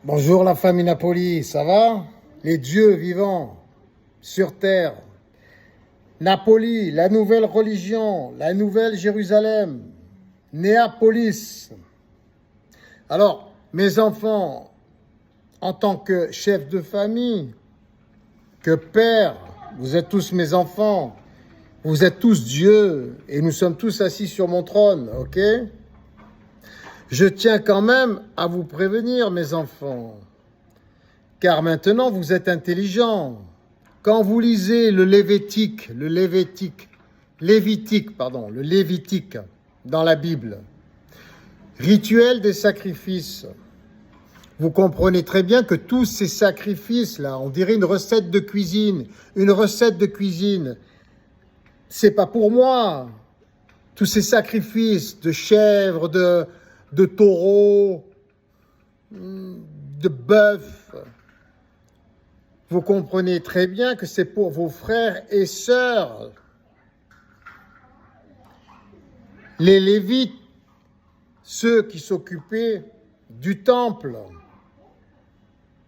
Bonjour la famille Napoli, ça va? Les dieux vivants sur terre. Napoli, la nouvelle religion, la nouvelle Jérusalem, Néapolis. Alors, mes enfants, en tant que chef de famille, que père, vous êtes tous mes enfants, vous êtes tous Dieu et nous sommes tous assis sur mon trône, ok? Je tiens quand même à vous prévenir, mes enfants, car maintenant vous êtes intelligents. Quand vous lisez le Lévitique dans la Bible, rituel des sacrifices, vous comprenez très bien que tous ces sacrifices-là, on dirait une recette de cuisine, c'est pas pour moi. Tous ces sacrifices de chèvres, de taureaux, de bœufs, vous comprenez très bien que c'est pour vos frères et sœurs. Les Lévites, ceux qui s'occupaient du temple,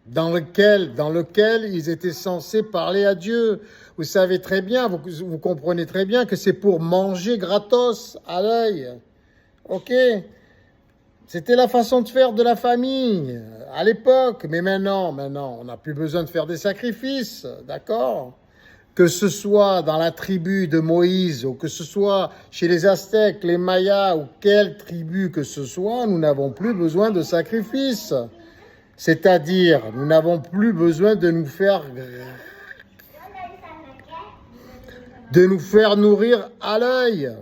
dans lequel ils étaient censés parler à Dieu. Vous savez très bien, vous comprenez très bien que c'est pour manger gratos à l'œil. Ok? C'était la façon de faire de la famille à l'époque. Mais maintenant, on n'a plus besoin de faire des sacrifices, d'accord? Que ce soit dans la tribu de Moïse ou que ce soit chez les Aztèques, les Mayas ou quelle tribu que ce soit, nous n'avons plus besoin de sacrifices. C'est-à-dire, nous n'avons plus besoin de nous faire nourrir à l'œil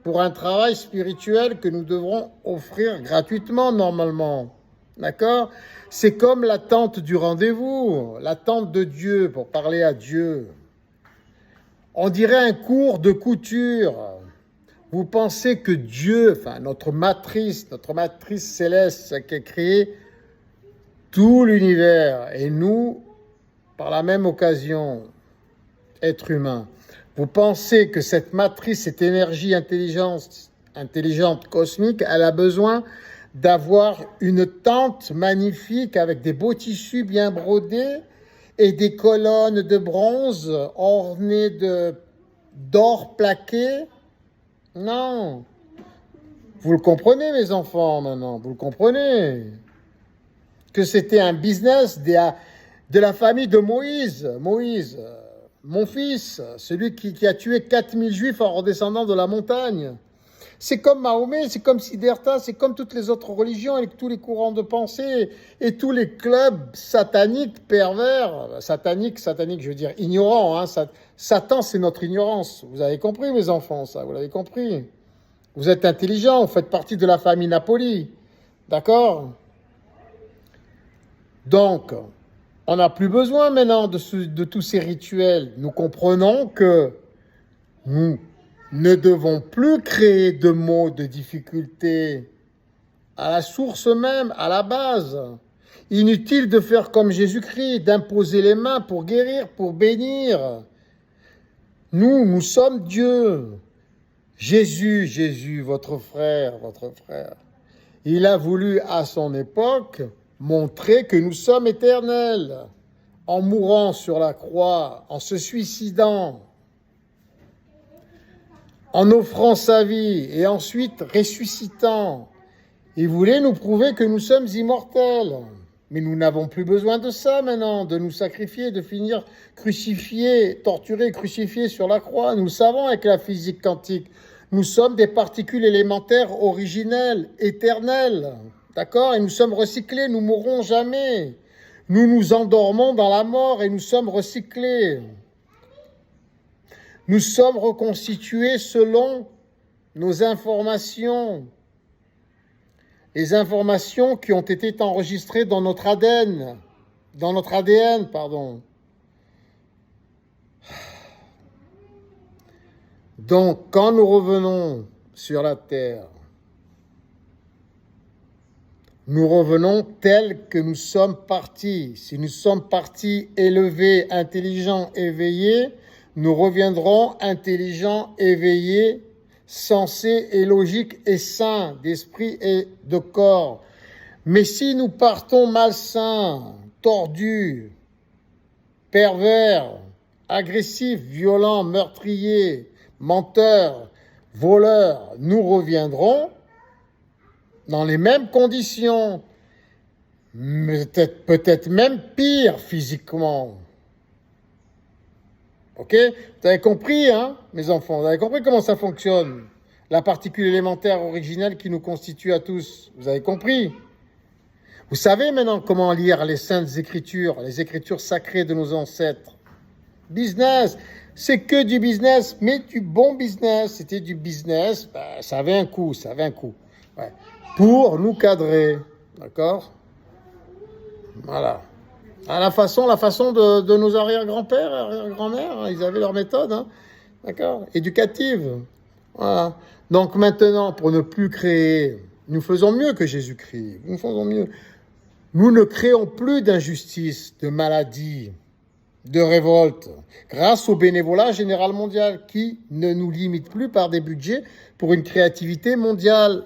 pour un travail spirituel que nous devrons offrir gratuitement normalement. D'accord? C'est comme l'attente du rendez-vous, l'attente de Dieu pour parler à Dieu. On dirait un cours de couture. Vous pensez que Dieu, enfin notre matrice céleste qui a créé tout l'univers et nous, par la même occasion, êtres humains, vous pensez que cette matrice, cette énergie intelligente cosmique, elle a besoin d'avoir une tente magnifique avec des beaux tissus bien brodés et des colonnes de bronze ornées d'or plaqué? Non. Vous le comprenez, mes enfants, maintenant, vous le comprenez. Que c'était un business de la famille de Moïse. Moïse, mon fils, celui qui a tué 4000 juifs en redescendant de la montagne. C'est comme Mahomet, c'est comme Siddhartha, c'est comme toutes les autres religions et tous les courants de pensée et tous les clubs sataniques pervers. Satanique, je veux dire ignorants. Hein. Satan, c'est notre ignorance. Vous avez compris, mes enfants, ça, vous l'avez compris. Vous êtes intelligents, vous faites partie de la famille Napoli. D'accord ? Donc, on n'a plus besoin maintenant de tous ces rituels. Nous comprenons que nous ne devons plus créer de maux, de difficultés à la source même, à la base. Inutile de faire comme Jésus-Christ, d'imposer les mains pour guérir, pour bénir. Nous sommes Dieu. Jésus, votre frère, il a voulu à son époque montrer que nous sommes éternels, en mourant sur la croix, en se suicidant, en offrant sa vie et ensuite ressuscitant. Il voulait nous prouver que nous sommes immortels. Mais nous n'avons plus besoin de ça maintenant, de nous sacrifier, de finir crucifiés, torturés, crucifiés sur la croix. Nous le savons avec la physique quantique. Nous sommes des particules élémentaires originelles, éternelles. D'accord? Et nous sommes recyclés, nous mourrons jamais. Nous nous endormons dans la mort et nous sommes recyclés. Nous sommes reconstitués selon nos informations. Les informations qui ont été enregistrées dans notre ADN. Donc, quand nous revenons sur la Terre, nous revenons tels que nous sommes partis. Si nous sommes partis élevés, intelligents, éveillés, nous reviendrons intelligents, éveillés, sensés et logiques et sains d'esprit et de corps. Mais si nous partons malsains, tordus, pervers, agressifs, violents, meurtriers, menteurs, voleurs, nous reviendrons dans les mêmes conditions, peut-être même pire physiquement. Ok? Vous avez compris, hein, mes enfants? Vous avez compris comment ça fonctionne? La particule élémentaire originelle qui nous constitue à tous. Vous avez compris? Vous savez maintenant comment lire les saintes écritures, les écritures sacrées de nos ancêtres. Business, c'est que du business, mais du bon business. C'était du business, ça avait un coût, Ouais. Pour nous cadrer, d'accord? Voilà. À la façon de nos arrière-grands-pères, arrière-grand-mères, hein, ils avaient leur méthode, hein, d'accord? Éducative. Voilà. Donc maintenant, pour ne plus créer, nous faisons mieux que Jésus-Christ. Nous faisons mieux. Nous ne créons plus d'injustice, de maladie, de révolte, grâce au bénévolat général mondial qui ne nous limite plus par des budgets pour une créativité mondiale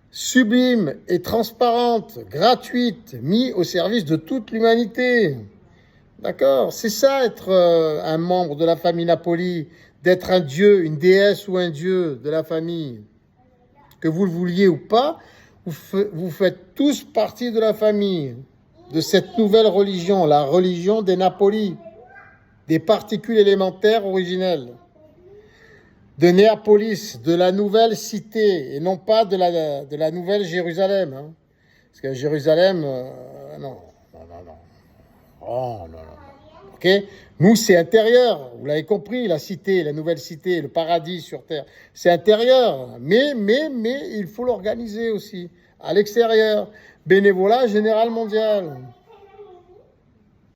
sublime et transparente, gratuite, mis au service de toute l'humanité. D'accord? C'est ça être un membre de la famille Napoli, d'être un dieu, une déesse ou un dieu de la famille. Que vous le vouliez ou pas, vous faites tous partie de la famille, de cette nouvelle religion, la religion des Napoli, des particules élémentaires originelles, de Néapolis, de la nouvelle cité, et non pas de la nouvelle Jérusalem. Hein. Parce que Jérusalem, non. Oh, non. Ok? Nous, c'est intérieur. Vous l'avez compris, la cité, la nouvelle cité, le paradis sur terre. C'est intérieur. Mais, il faut l'organiser aussi. À l'extérieur. Bénévolat général mondial.